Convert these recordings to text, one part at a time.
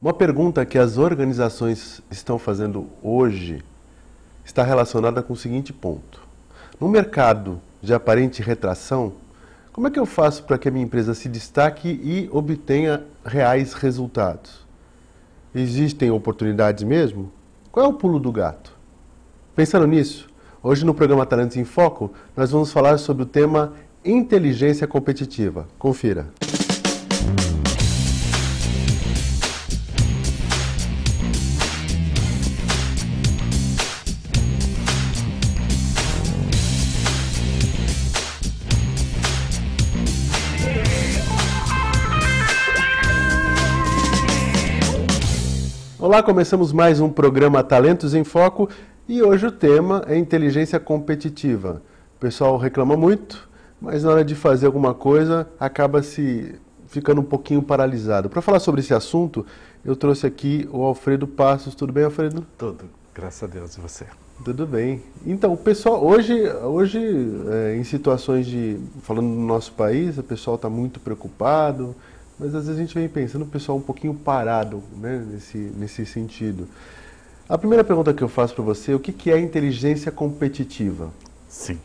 Uma pergunta que as organizações estão fazendo hoje está relacionada com o seguinte ponto. No mercado de aparente retração, como é que eu faço para que a minha empresa se destaque e obtenha reais resultados? Existem oportunidades mesmo? Qual é o pulo do gato? Pensando nisso, hoje no programa Talentos em Foco, nós vamos falar sobre o tema inteligência competitiva. Confira. Olá, começamos mais um programa Talentos em Foco e hoje o tema é inteligência competitiva. O pessoal reclama muito, mas na hora de fazer alguma coisa acaba se ficando um pouquinho paralisado. Para falar sobre esse assunto, eu trouxe aqui o Alfredo Passos. Tudo bem, Alfredo? Tudo, graças a Deus, e você? Tudo bem. Então, o pessoal, hoje em situações falando no nosso país, o pessoal está muito preocupado, mas às vezes a gente vem pensando o pessoal um pouquinho parado, né, nesse sentido. A primeira pergunta que eu faço para você, o que é inteligência competitiva? Sim.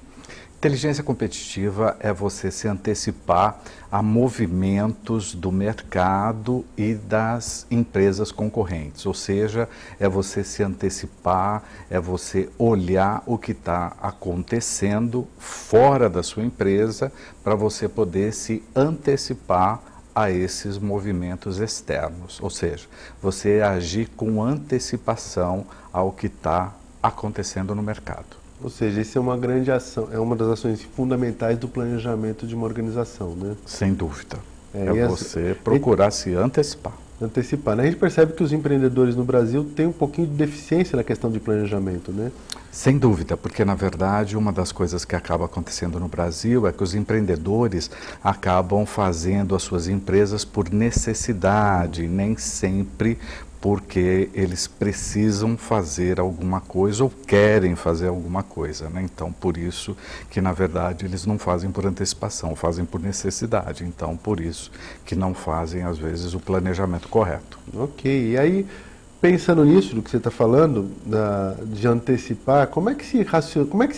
Inteligência competitiva é você se antecipar a movimentos do mercado e das empresas concorrentes, ou seja, é você se antecipar, é você olhar o que está acontecendo fora da sua empresa para você poder se antecipar a esses movimentos externos, ou seja, você agir com antecipação ao que está acontecendo no mercado. Ou seja, isso é uma grande ação, é uma das ações fundamentais do planejamento de uma organização, né? Sem dúvida. É você procurar se antecipar. Antecipar, né? A gente percebe que os empreendedores no Brasil têm um pouquinho de deficiência na questão de planejamento, né? Sem dúvida, porque na verdade uma das coisas que acaba acontecendo no Brasil é que os empreendedores acabam fazendo as suas empresas por necessidade, nem sempre porque eles precisam fazer alguma coisa ou querem fazer alguma coisa, né? Então, por isso que, na verdade, eles não fazem por antecipação, fazem por necessidade. Então, por isso que não fazem, às vezes, o planejamento correto. Ok. E aí, pensando nisso, do que você está falando, de antecipar, como é que se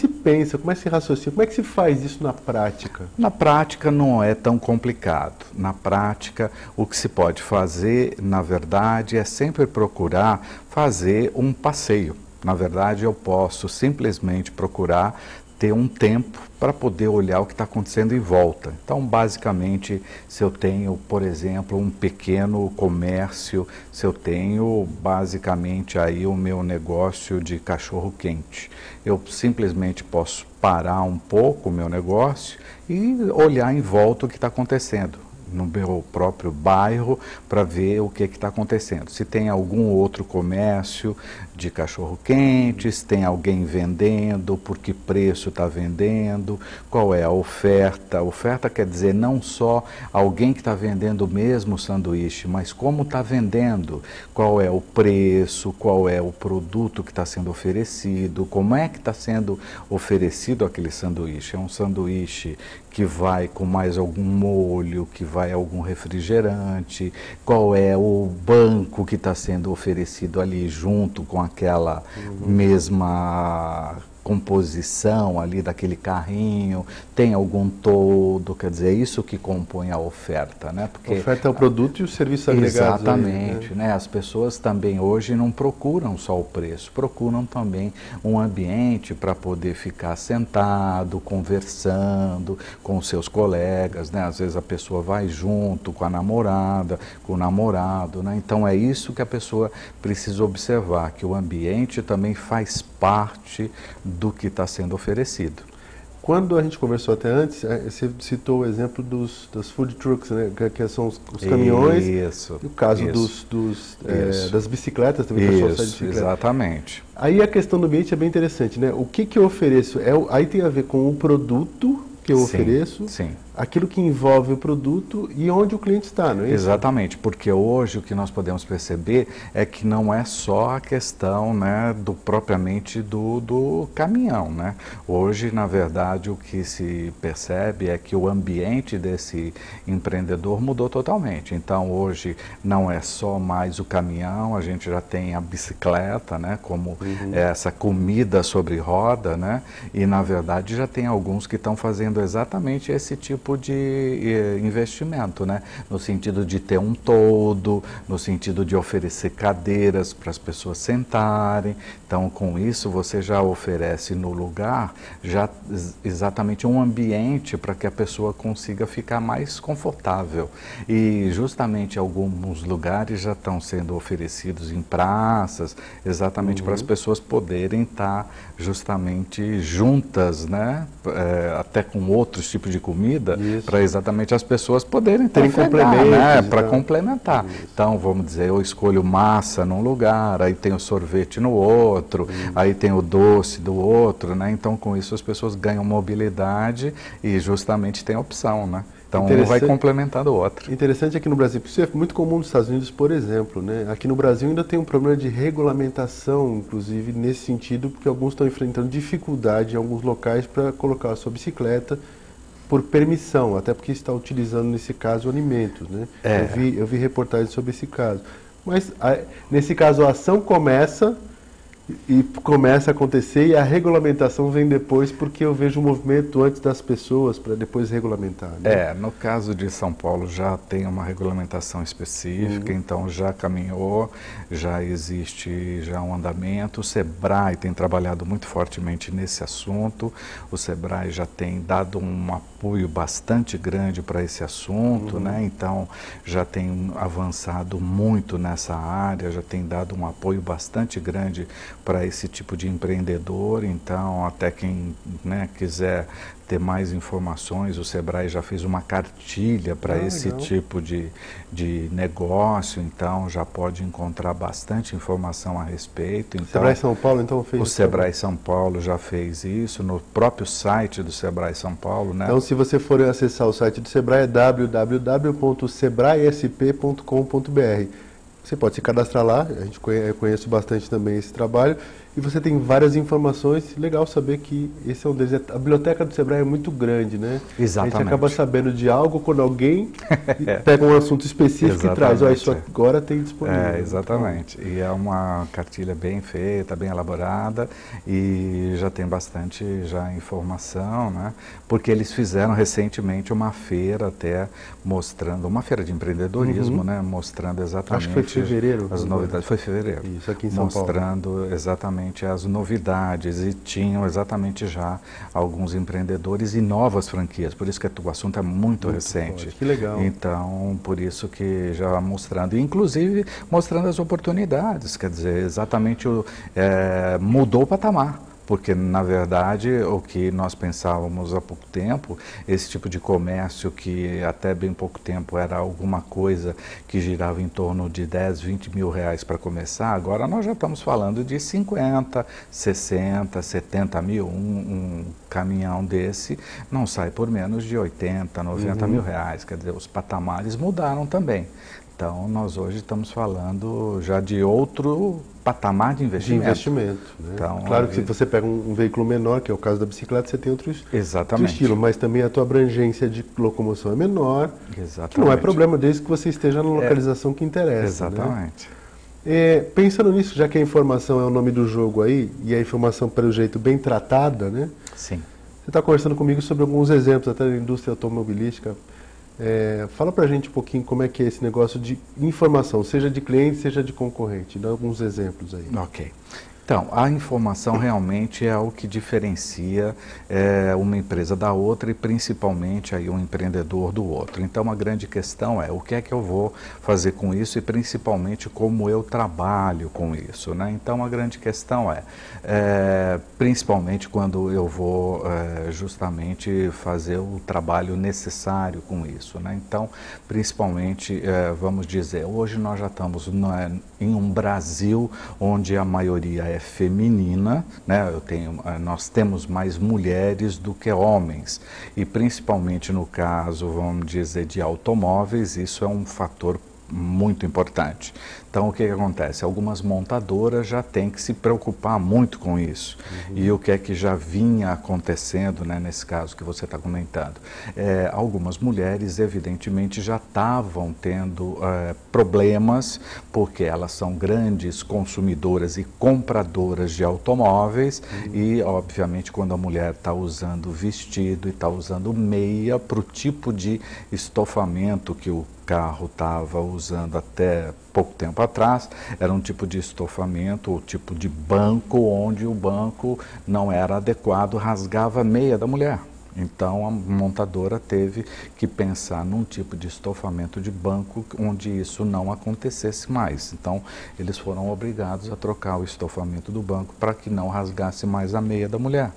pensa, como é que se raciocina, como é que se faz isso na prática? Na prática não é tão complicado. Na prática, o que se pode fazer, na verdade, é sempre procurar fazer um passeio. Na verdade, eu posso simplesmente procurar ter um tempo para poder olhar o que está acontecendo em volta. Então, basicamente, se eu tenho, por exemplo, um pequeno comércio, se eu tenho, basicamente, aí o meu negócio de cachorro-quente, eu simplesmente posso parar um pouco o meu negócio e olhar em volta o que está acontecendo no meu próprio bairro para ver o que está acontecendo. Se tem algum outro comércio de cachorro-quente, se tem alguém vendendo, por que preço está vendendo, qual é a oferta. Oferta quer dizer não só alguém que está vendendo o mesmo sanduíche, mas como está vendendo, qual é o preço, qual é o produto que está sendo oferecido, como é que está sendo oferecido aquele sanduíche. É um sanduíche que vai com mais algum molho, que vai algum refrigerante, qual é o banco que está sendo oferecido ali junto com aquela mesma composição ali daquele carrinho, tem algum todo, quer dizer, é isso que compõe a oferta, né? Porque a oferta é o produto e o serviço agregado. Exatamente, né? As pessoas também hoje não procuram só o preço, procuram também um ambiente para poder ficar sentado, conversando com os seus colegas, né? Às vezes a pessoa vai junto com a namorada, com o namorado, né? Então é isso que a pessoa precisa observar, que o ambiente também faz parte do que está sendo oferecido. Quando a gente conversou até antes, você citou o exemplo dos food trucks, né, que são os caminhões. Isso. E o caso das bicicletas também, que a pessoa sai de bicicleta. Exatamente. Aí a questão do ambiente é bem interessante, né? O que eu ofereço? Aí tem a ver com o produto que eu ofereço, sim. aquilo que envolve o produto e onde o cliente está, não é isso? Exatamente, porque hoje o que nós podemos perceber é que não é só a questão, né, propriamente do caminhão, né? Hoje, na verdade, o que se percebe é que o ambiente desse empreendedor mudou totalmente. Então, hoje não é só mais o caminhão, a gente já tem a bicicleta, né, como essa comida sobre roda, né? E, na verdade, já tem alguns que estão fazendo exatamente esse tipo de investimento, né? No sentido de ter um toldo, no sentido de oferecer cadeiras para as pessoas sentarem. Então, com isso, você já oferece no lugar já exatamente um ambiente para que a pessoa consiga ficar mais confortável. E justamente alguns lugares já estão sendo oferecidos em praças, exatamente para as pessoas poderem estar justamente juntas, né? Até com outros tipos de comida, para exatamente as pessoas poderem terem complementos, né? Para complementar. Então, vamos dizer, eu escolho massa num lugar, aí tem o sorvete no outro, aí tem o doce do outro, né? Então, com isso as pessoas ganham mobilidade e justamente tem opção, né? Então, um vai complementando o outro. Interessante aqui no Brasil, porque isso é muito comum nos Estados Unidos, por exemplo, né? Aqui no Brasil ainda tem um problema de regulamentação, inclusive nesse sentido, porque alguns estão enfrentando dificuldade em alguns locais para colocar a sua bicicleta por permissão, até porque está utilizando, nesse caso, alimentos, né? Eu vi reportagens sobre esse caso. Mas, nesse caso, a ação começa a acontecer e a regulamentação vem depois, porque eu vejo o movimento antes das pessoas para depois regulamentar, né? No caso de São Paulo já tem uma regulamentação específica, então já caminhou, já existe já um andamento. O Sebrae tem trabalhado muito fortemente nesse assunto, o Sebrae já tem dado um apoio bastante grande para esse assunto, né? Então já tem avançado muito nessa área, já tem dado um apoio bastante grande para esse tipo de empreendedor. Então, até quem, né, quiser ter mais informações, o Sebrae já fez uma cartilha para esse tipo de negócio, então já pode encontrar bastante informação a respeito. Então, o Sebrae São Paulo, então, fez isso? O Sebrae São Paulo já fez isso, no próprio site do Sebrae São Paulo, né? Então, se você for acessar o site do Sebrae, é www.sebraesp.com.br. Você pode se cadastrar lá, eu conheço bastante também esse trabalho, e você tem várias informações. Legal saber que esse é um deles. A biblioteca do Sebrae é muito grande, né? Exatamente. A gente acaba sabendo de algo quando alguém pega um assunto específico e traz. Isso agora tem disponível. Exatamente. E é uma cartilha bem feita, bem elaborada, e já tem bastante informação, né? Porque eles fizeram recentemente uma feira até mostrando, uma feira de empreendedorismo, né? Mostrando exatamente... Acho que foi fevereiro. As novidades. Foi fevereiro. Isso, aqui em São Paulo. Mostrando exatamente as novidades, e tinham exatamente já alguns empreendedores e novas franquias, por isso que o assunto é muito recente. Forte. Que legal. Então, por isso que já mostrando, inclusive mostrando as oportunidades, quer dizer, exatamente mudou o patamar. Porque, na verdade, o que nós pensávamos há pouco tempo, esse tipo de comércio que até bem pouco tempo era alguma coisa que girava em torno de 10, 20 mil reais para começar, agora nós já estamos falando de 50, 60, 70 mil. Um caminhão desse não sai por menos de 80, 90 mil reais. Quer dizer, os patamares mudaram também. Então, nós hoje estamos falando já de outro patamar de investimento. De investimento, né? Então, claro que se você pega um veículo menor, que é o caso da bicicleta, você tem outro estilo, mas também a tua abrangência de locomoção é menor. Exatamente. Que não é problema desde que você esteja na localização que interessa. Exatamente. Né? Pensando nisso, já que a informação é o nome do jogo aí, e a informação, pelo jeito, bem tratada, né? Sim. Você está conversando comigo sobre alguns exemplos até da indústria automobilística. Fala pra gente um pouquinho como é que é esse negócio de informação, seja de cliente, seja de concorrente. Dá alguns exemplos aí. Ok. Então, a informação realmente é o que diferencia uma empresa da outra e principalmente aí um empreendedor do outro. Então, a grande questão é o que é que eu vou fazer com isso e principalmente como eu trabalho com isso, né? Então, a grande questão principalmente quando eu vou justamente fazer o trabalho necessário com isso, né? Então, principalmente, vamos dizer, hoje nós já estamos em um Brasil onde a maioria é é feminina, né? Nós temos mais mulheres do que homens, e principalmente no caso, vamos dizer, de automóveis, isso é um fator muito importante. Então, o que acontece? Algumas montadoras já têm que se preocupar muito com isso. E o que é que já vinha acontecendo, né, nesse caso que você está comentando? Algumas mulheres, evidentemente, já estavam tendo problemas, porque elas são grandes consumidoras e compradoras de automóveis, e, obviamente, quando a mulher está usando vestido e está usando meia para o tipo de estofamento que o carro estava usando até pouco tempo atrás, era um tipo de estofamento, o tipo de banco, onde o banco não era adequado, rasgava a meia da mulher. Então a montadora teve que pensar num tipo de estofamento de banco onde isso não acontecesse mais. Então eles foram obrigados a trocar o estofamento do banco para que não rasgasse mais a meia da mulher,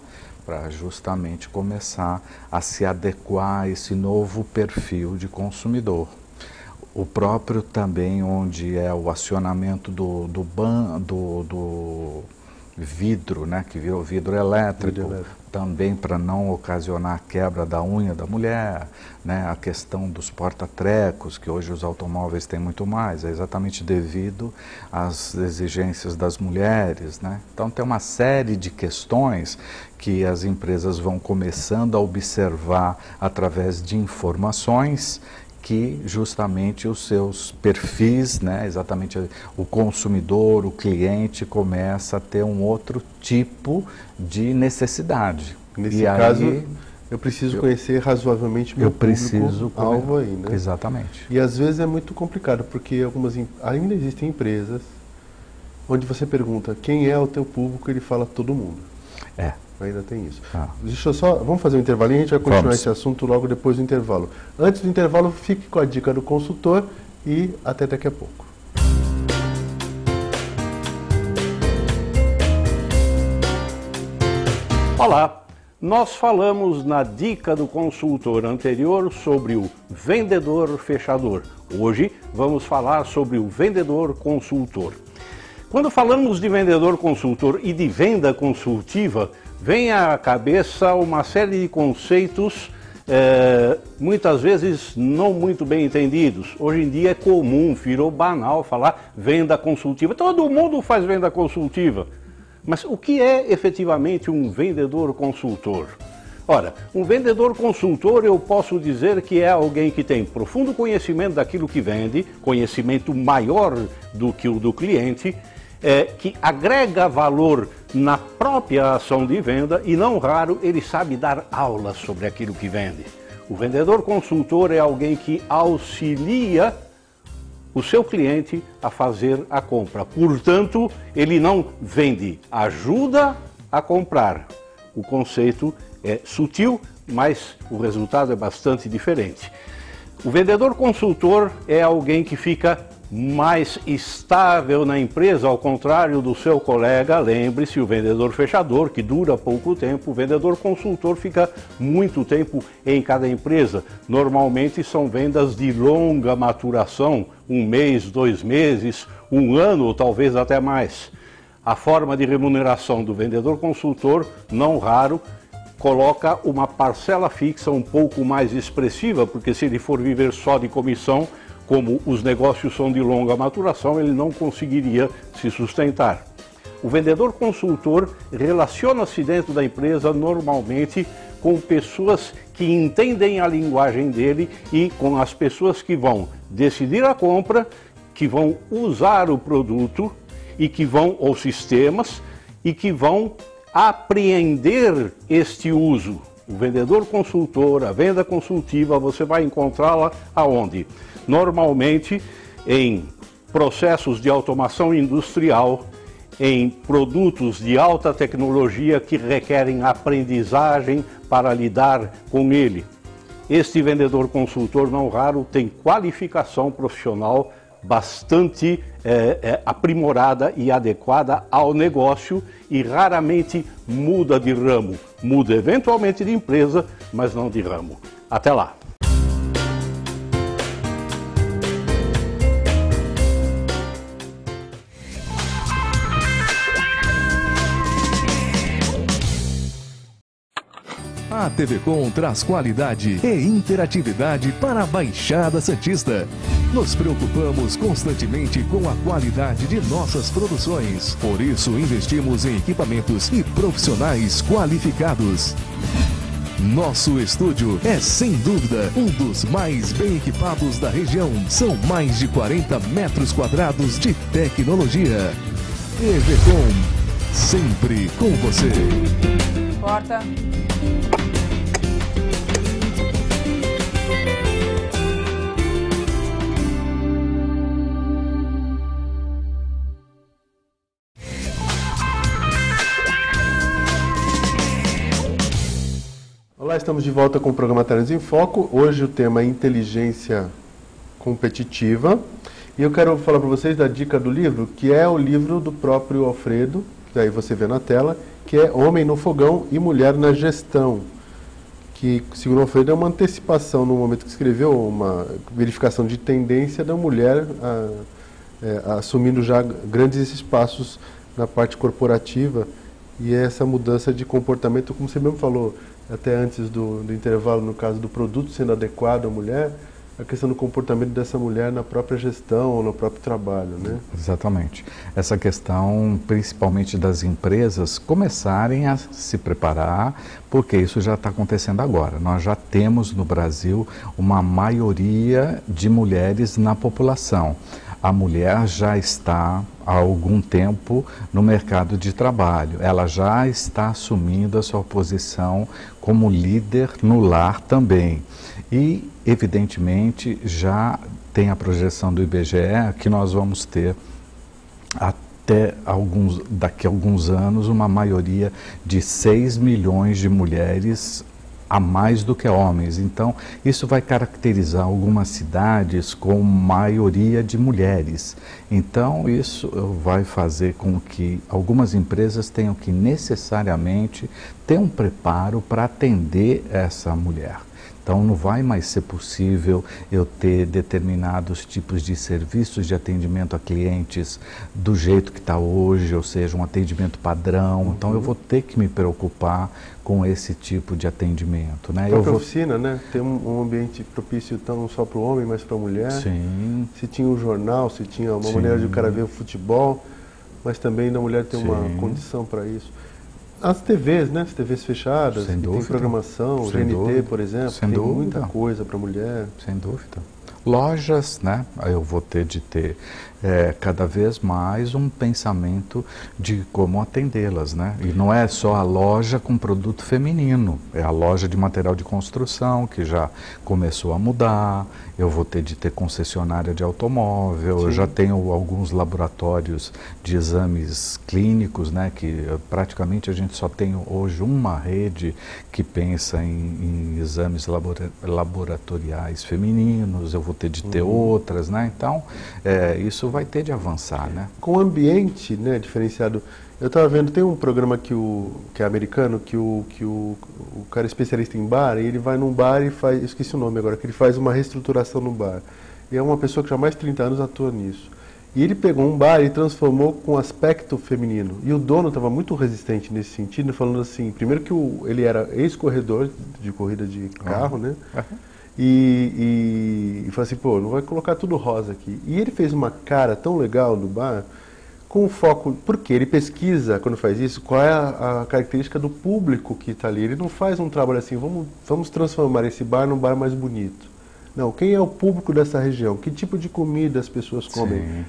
para justamente começar a se adequar a esse novo perfil de consumidor. O próprio também, onde é o acionamento do vidro, né, que virou vidro elétrico, também para não ocasionar a quebra da unha da mulher, né, a questão dos porta-trecos, que hoje os automóveis têm muito mais, é exatamente devido às exigências das mulheres, né? Então tem uma série de questões que as empresas vão começando a observar através de informações que justamente os seus perfis, né, exatamente o consumidor, o cliente, começa a ter um outro tipo de necessidade. Nesse caso, eu preciso conhecer razoavelmente meu público-alvo aí, né? Exatamente. E às vezes é muito complicado, porque ainda existem empresas onde você pergunta quem é o teu público, ele fala todo mundo. Ainda tem isso. Deixa eu vamos fazer um intervalinho, a gente vai continuar esse assunto logo depois do intervalo. Antes do intervalo, fique com a dica do consultor e até daqui a pouco. Olá, nós falamos na dica do consultor anterior sobre o vendedor fechador. Hoje vamos falar sobre o vendedor consultor. Quando falamos de vendedor consultor e de venda consultiva, vem à cabeça uma série de conceitos, muitas vezes não muito bem entendidos. Hoje em dia é comum, virou banal falar venda consultiva. Todo mundo faz venda consultiva. Mas o que é efetivamente um vendedor consultor? Ora, um vendedor consultor eu posso dizer que é alguém que tem profundo conhecimento daquilo que vende, conhecimento maior do que o do cliente, que agrega valor na própria ação de venda e, não raro, ele sabe dar aulas sobre aquilo que vende. O vendedor consultor é alguém que auxilia o seu cliente a fazer a compra. Portanto, ele não vende, ajuda a comprar. O conceito é sutil, mas o resultado é bastante diferente. O vendedor consultor é alguém que fica mais estável na empresa, ao contrário do seu colega. Lembre-se, o vendedor fechador, que dura pouco tempo, o vendedor consultor fica muito tempo em cada empresa. Normalmente são vendas de longa maturação, 1 mês, 2 meses, 1 ano ou talvez até mais. A forma de remuneração do vendedor consultor, não raro, coloca uma parcela fixa um pouco mais expressiva, porque se ele for viver só de comissão, como os negócios são de longa maturação, ele não conseguiria se sustentar. O vendedor consultor relaciona-se dentro da empresa normalmente com pessoas que entendem a linguagem dele e com as pessoas que vão decidir a compra, que vão usar o produto e que vão, ou sistemas, e que vão apreender este uso. O vendedor consultor, a venda consultiva, você vai encontrá-la aonde? Normalmente em processos de automação industrial, em produtos de alta tecnologia que requerem aprendizagem para lidar com ele. Este vendedor consultor, não raro, tem qualificação profissional bastante aprimorada e adequada ao negócio e raramente muda de ramo. Muda eventualmente de empresa, mas não de ramo. Até lá! A TV Com traz qualidade e interatividade para a Baixada Santista. Nos preocupamos constantemente com a qualidade de nossas produções. Por isso, investimos em equipamentos e profissionais qualificados. Nosso estúdio é, sem dúvida, um dos mais bem equipados da região. São mais de 40 metros quadrados de tecnologia. TV Com, sempre com você. Corta. Olá, estamos de volta com o programa Talentos em Foco. Hoje o tema é inteligência competitiva. E eu quero falar para vocês da dica do livro, que é o livro do próprio Alfredo, que aí você vê na tela, que é Homem no Fogão e Mulher na Gestão. Que, segundo o Alfredo, é uma antecipação no momento que escreveu, uma verificação de tendência da mulher assumindo já grandes espaços na parte corporativa. E essa mudança de comportamento, como você mesmo falou, até antes do intervalo, no caso do produto sendo adequado à mulher, a questão do comportamento dessa mulher na própria gestão ou no próprio trabalho, né? Exatamente. Essa questão, principalmente das empresas, começarem a se preparar, porque isso já está acontecendo agora. Nós já temos no Brasil uma maioria de mulheres na população. A mulher já está há algum tempo no mercado de trabalho. Ela já está assumindo a sua posição como líder no lar também. E, evidentemente, já tem a projeção do IBGE que nós vamos ter daqui a alguns anos uma maioria de 6 milhões de mulheres a mais do que homens. Então, isso vai caracterizar algumas cidades com maioria de mulheres. Então, isso vai fazer com que algumas empresas tenham que necessariamente ter um preparo para atender essa mulher. Então, não vai mais ser possível eu ter determinados tipos de serviços de atendimento a clientes do jeito que está hoje, ou seja, um atendimento padrão. Então, eu vou ter que me preocupar com esse tipo de atendimento, né? A própria oficina, né? Ter um ambiente propício não só para o homem, mas para a mulher. Sim. Se tinha um jornal, se tinha uma maneira de o cara ver o futebol, mas também da mulher ter uma condição para isso. As TVs, né? As TVs fechadas, que tem programação, GNT, por exemplo, tem muita coisa para mulher. Sem dúvida. Lojas, né? Eu vou ter de ter cada vez mais um pensamento de como atendê-las, né? E não é só a loja com produto feminino, é a loja de material de construção que já começou a mudar. Eu vou ter de ter concessionária de automóvel. Sim. Eu já tenho alguns laboratórios de exames clínicos, né? Que praticamente a gente só tem hoje uma rede que pensa em exames laboratoriais femininos. Eu vou ter de ter outras, né? Então, isso vai ter de avançar, né? Com o ambiente, né, diferenciado. Eu estava vendo, tem um programa que é americano, que o cara é especialista em bar, e ele vai num bar e faz, esqueci o nome agora, que ele faz uma reestruturação no bar. E é uma pessoa que já há mais de 30 anos atua nisso. E ele pegou um bar e transformou com aspecto feminino. E o dono estava muito resistente nesse sentido, falando assim, primeiro que ele era ex-corredor de corrida de carro, né? E falou assim, pô, não vai colocar tudo rosa aqui. E ele fez uma cara tão legal no bar, com foco, porque ele pesquisa, quando faz isso, qual é a característica do público que está ali. Ele não faz um trabalho assim, vamos transformar esse bar num bar mais bonito. Não, quem é o público dessa região? Que tipo de comida as pessoas comem? Sim.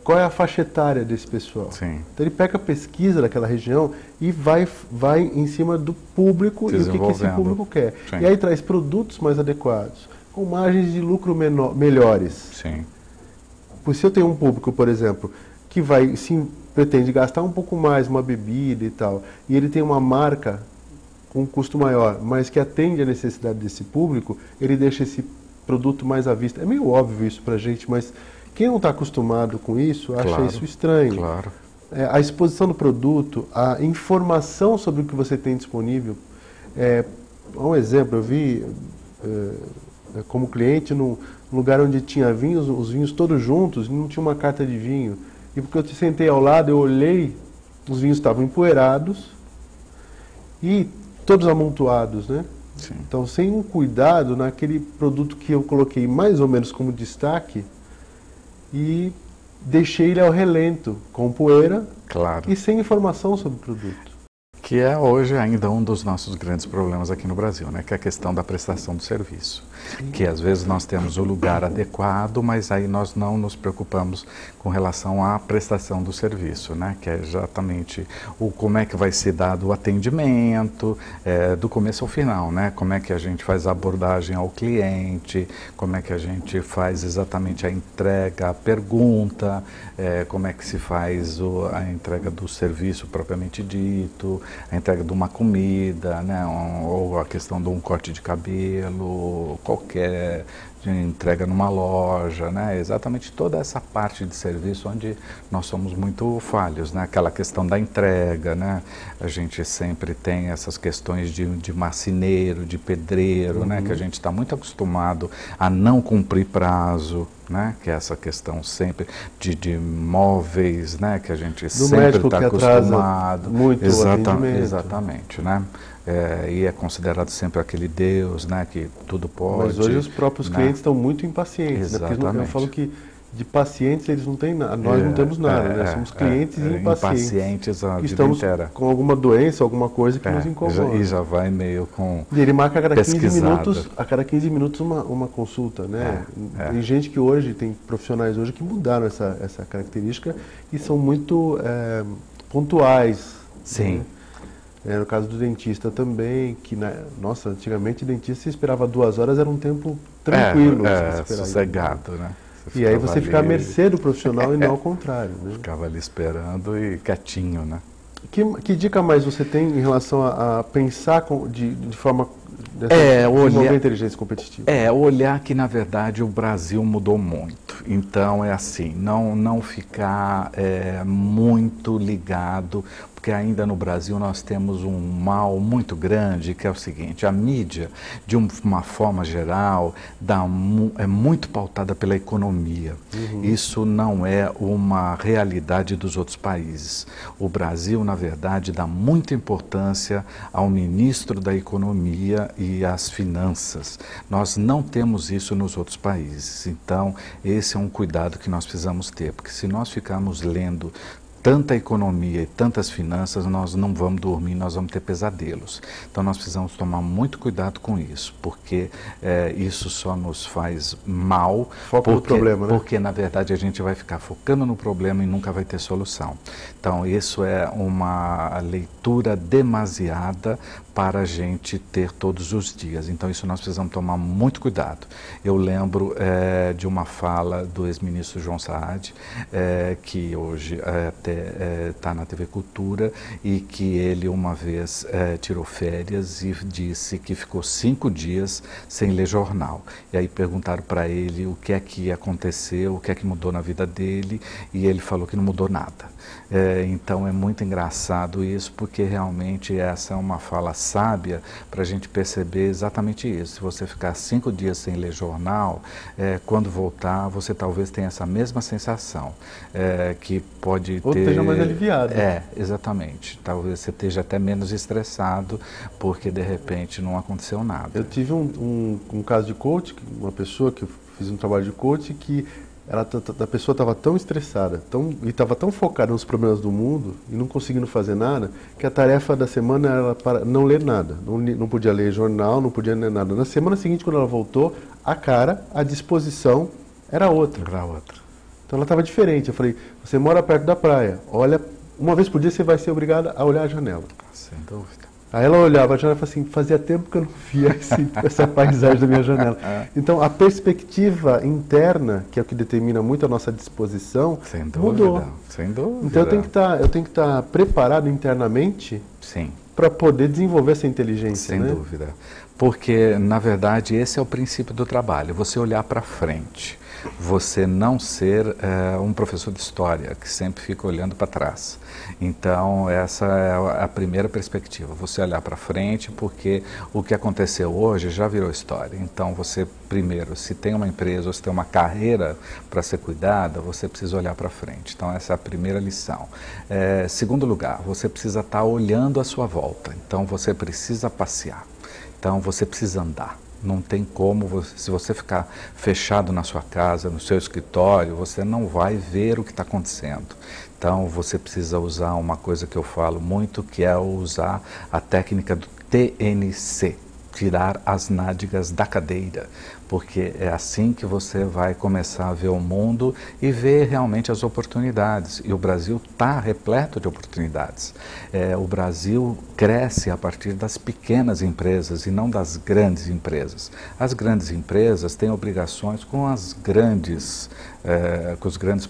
Qual é a faixa etária desse pessoal? Sim. Então ele pega a pesquisa daquela região e vai em cima do público e o que esse público quer. Sim. E aí traz produtos mais adequados, com margens de lucro melhores. Sim. Pois se eu tenho um público, por exemplo, que pretende gastar um pouco mais uma bebida e tal, e ele tem uma marca com um custo maior, mas que atende a necessidade desse público, ele deixa esse produto mais à vista. É meio óbvio isso pra gente, mas quem não está acostumado com isso acha isso estranho. Claro. A exposição do produto, a informação sobre o que você tem disponível. Um exemplo, eu vi como cliente num lugar onde tinha vinhos, os vinhos todos juntos, não tinha uma carta de vinho. E porque eu te sentei ao lado, eu olhei, os vinhos estavam empoeirados e todos amontoados, né? Sim. Então, sem um cuidado naquele produto que eu coloquei mais ou menos como destaque e deixei ele ao relento, com poeira Claro. e sem informação sobre o produto. Que é hoje ainda um dos nossos grandes problemas aqui no Brasil, né? Que é a questão da prestação do serviço. Que às vezes nós temos o lugar adequado, mas aí nós não nos preocupamos com relação à prestação do serviço, né? Que é exatamente como é que vai ser dado o atendimento, do começo ao final, né? Como é que a gente faz a abordagem ao cliente, como é que a gente faz exatamente a entrega, a pergunta, como é que se faz a entrega do serviço propriamente dito, a entrega de uma comida, né? Ou a questão de um corte de cabelo, qualquer entrega numa loja, né? Exatamente toda essa parte de serviço onde nós somos muito falhos, né? Aquela questão da entrega, né? A gente sempre tem essas questões de marceneiro, de pedreiro, né? Que a gente está muito acostumado a não cumprir prazo, né? Que é essa questão sempre de móveis, né? Que a gente sempre está acostumado. Muito Exatamente, né? E é considerado sempre aquele Deus, né, que tudo pode. Mas hoje os próprios né? clientes estão muito impacientes, né? Porque eu falo que de pacientes eles não têm nada, nós não temos nada, né? Somos clientes impacientes a que vida estamos inteira. Com alguma doença, alguma coisa que nos incomoda. E já vai meio com E ele marca a cada 15 minutos uma consulta, né? Tem gente que hoje, tem profissionais hoje que mudaram essa característica e são muito pontuais. Sim. Né? No caso do dentista também, que, nossa, antigamente o dentista esperava 2 horas, era um tempo tranquilo. Sossegado, né? E aí você fica à mercê do profissional e não ao contrário. Né? Ficava ali esperando e quietinho, né? Que dica mais você tem em relação a pensar de forma... desenvolver inteligência competitiva? Olhar que, na verdade, o Brasil mudou muito. Então, é assim, não ficar muito ligado, porque ainda no Brasil nós temos um mal muito grande, que é o seguinte: a mídia, de uma forma geral, é muito pautada pela economia. Isso não é uma realidade dos outros países. O Brasil, na verdade, dá muita importância ao ministro da Economia e às finanças. Nós não temos isso nos outros países. Então, esse é um cuidado que nós precisamos ter, porque se nós ficarmos lendo tanta economia e tantas finanças, nós não vamos dormir, nós vamos ter pesadelos. Então nós precisamos tomar muito cuidado com isso, porque isso só nos faz mal. Foco no problema, né? Porque na verdade a gente vai ficar focando no problema e nunca vai ter solução. Então isso é uma leitura demasiada para a gente ter todos os dias. Então isso nós precisamos tomar muito cuidado. Eu lembro de uma fala do ex-ministro João Saad, que hoje até está na TV Cultura, e que ele uma vez tirou férias e disse que ficou 5 dias sem ler jornal. E aí perguntaram para ele o que é que aconteceu, o que é que mudou na vida dele, e ele falou que não mudou nada. Então é muito engraçado isso, porque realmente essa é uma fala sábia para a gente perceber exatamente isso. Se você ficar 5 dias sem ler jornal, quando voltar você talvez tenha essa mesma sensação, que pode ou ter... esteja mais aliviado. Exatamente. Talvez você esteja até menos estressado, porque de repente não aconteceu nada. Eu tive um caso de coach, uma pessoa que eu fiz um trabalho de coach, que a pessoa estava tão estressada e estava tão focada nos problemas do mundo e não conseguindo fazer nada, que a tarefa da semana era para não ler nada. Não podia ler jornal, não podia ler nada. Na semana seguinte, quando ela voltou, a disposição era outra. Então ela estava diferente. Eu falei, você mora perto da praia, olha, uma vez por dia você vai ser obrigada a olhar a janela. Sem dúvida. Aí ela olhava a janela e falava assim, fazia tempo que eu não via essa paisagem da minha janela. Então a perspectiva interna, que é o que determina muito a nossa disposição, sem dúvida, mudou. Sem dúvida. Então eu tenho que estar preparado internamente para poder desenvolver essa inteligência. Sem dúvida. Porque, na verdade, esse é o princípio do trabalho, você olhar para frente. você não ser um professor de história, que sempre fica olhando para trás. Então, essa é a primeira perspectiva, você olhar para frente, porque o que aconteceu hoje já virou história. Então, você, primeiro, se tem uma empresa ou se tem uma carreira para ser cuidada, você precisa olhar para frente. Então, essa é a primeira lição. Segundo lugar, você precisa estar olhando à sua volta. Então, você precisa passear. Então, você precisa andar. Não tem como, se você ficar fechado na sua casa, no seu escritório, você não vai ver o que está acontecendo. Então, você precisa usar uma coisa que eu falo muito, que é usar a técnica do TNC, tirar as nádegas da cadeira, porque é assim que você vai começar a ver o mundo e ver realmente as oportunidades. E o Brasil está repleto de oportunidades. O Brasil cresce a partir das pequenas empresas e não das grandes empresas. As grandes empresas têm obrigações com os grandes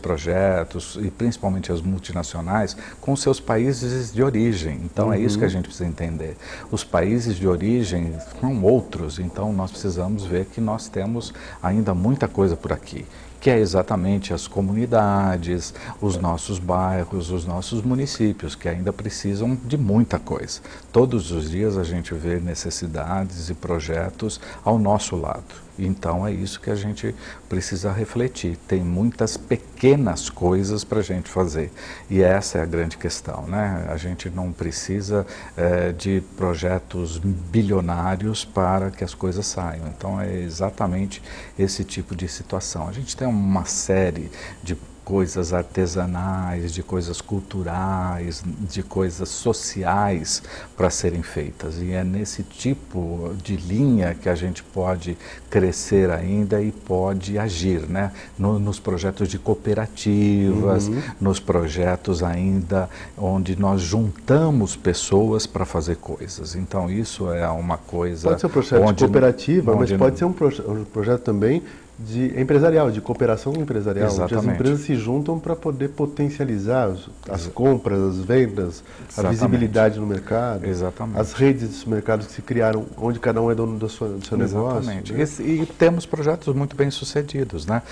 projetos e principalmente as multinacionais com seus países de origem. Então é isso que a gente precisa entender. Os países de origem são outros, então nós precisamos ver que nós temos ainda muita coisa por aqui, que é exatamente as comunidades, os nossos bairros, os nossos municípios, que ainda precisam de muita coisa. Todos os dias a gente vê necessidades e projetos ao nosso lado. Então é isso que a gente precisa refletir. Tem muitas pequenas coisas para a gente fazer. E essa é a grande questão, né? A gente não precisa de projetos bilionários para que as coisas saiam. Então é exatamente esse tipo de situação. A gente tem uma série de coisas artesanais, de coisas culturais, de coisas sociais para serem feitas. E é nesse tipo de linha que a gente pode crescer ainda e pode agir, né? Nos projetos de cooperativas, nos projetos ainda onde nós juntamos pessoas para fazer coisas. Então isso é uma coisa... Pode ser um projeto de cooperativa, mas pode ser um projeto também de empresarial, de cooperação empresarial, Exatamente. onde as empresas se juntam para poder potencializar as compras, as vendas, Exatamente. a visibilidade no mercado, Exatamente. as redes de mercados que se criaram, onde cada um é dono do seu negócio. Exatamente. Né? E temos projetos muito bem sucedidos, né?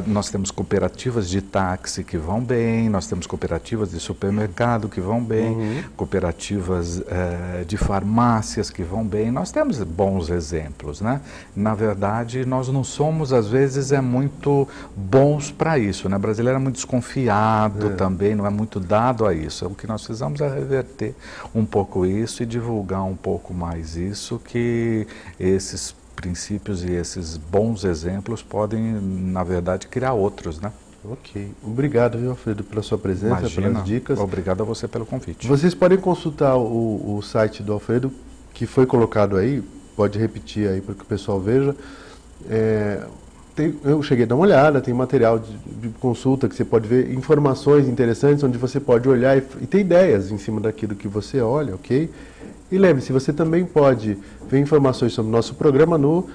Nós temos cooperativas de táxi que vão bem, nós temos cooperativas de supermercado que vão bem, cooperativas de farmácias que vão bem. Nós temos bons exemplos, né? Na verdade, nós não somos, às vezes, muito bons para isso, né? O brasileiro é muito desconfiado também, não é muito dado a isso. O que nós precisamos é reverter um pouco isso e divulgar um pouco mais isso, que esses princípios e esses bons exemplos podem, na verdade, criar outros, né? Ok. Obrigado, viu, Alfredo, pela sua presença, pelas dicas. Obrigado a você pelo convite. Vocês podem consultar o site do Alfredo, que foi colocado aí, pode repetir aí para que o pessoal veja. Eu cheguei a dar uma olhada, tem material de consulta que você pode ver, informações interessantes onde você pode olhar e ter ideias em cima daquilo que você olha, ok? E lembre-se, você também pode ver informações sobre o nosso programa no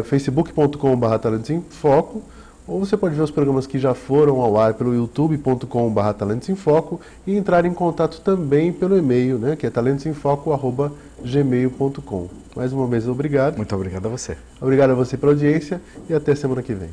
facebook.com/Talentos em Foco, ou você pode ver os programas que já foram ao ar pelo youtube.com/Talentos em Foco e entrar em contato também pelo e-mail, né, que é talentosemfoco@gmail.com. Mais uma vez, obrigado. Muito obrigado a você. Obrigado a você pela audiência e até semana que vem.